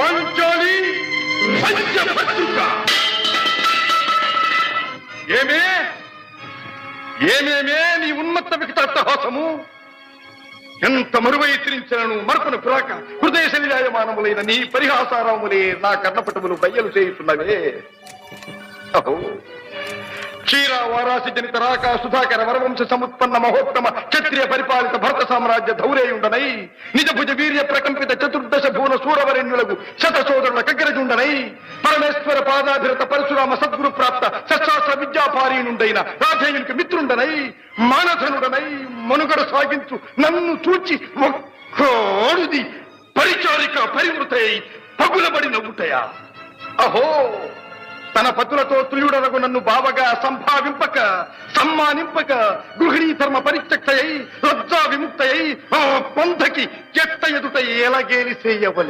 పాంచాలి పంచభద్రుక. ఏమేమే నీ ఉన్మత్త వికటాట్టహాసము! ఎంత మరువై తిరించను మరపును పురాక హృదయ శరీరాయమానములైన నీ పరిహాసారములే నా కర్ణపటములు బయ్యలు చేయుతున్నవే. అహో, క్షీర వారాసి జనిత రాక సుధాకర వరవంశ సముత్పన్న మహోత్తమ క్షత్రియ పరిపాలిత భరత సామ్రాజ్య ధౌరేయుండనై నిజ భుజ వీర్య ప్రకంపిత చతుర్దశ భూన సూరవరెణ్యులకు శత సోదరుల కగ్గరజుండనై పరమేశ్వర పాదాభిరత పరశురామ సద్గురు ప్రాప్త శస్త్రాస్త్ర విద్యాపారీనుండైన రాధేయునికి మిత్రుండనై మానధనుడనై మనుగడ సాగించు నన్ను చూచి ఒక్కోడుది పరిచారిక పరివృతై పగులబడి నవ్వుటయా. అహో, తన పతులతో తుల్యుడనగు నన్ను బావగా సంభావింపక సమ్మానింపక గృహిణీ ధర్మ పరిత్యక్తయై లజ్జా విముక్తయై ఆ పంథకి ఎత్త ఎదుట ఎలాగేలి చేయవలె.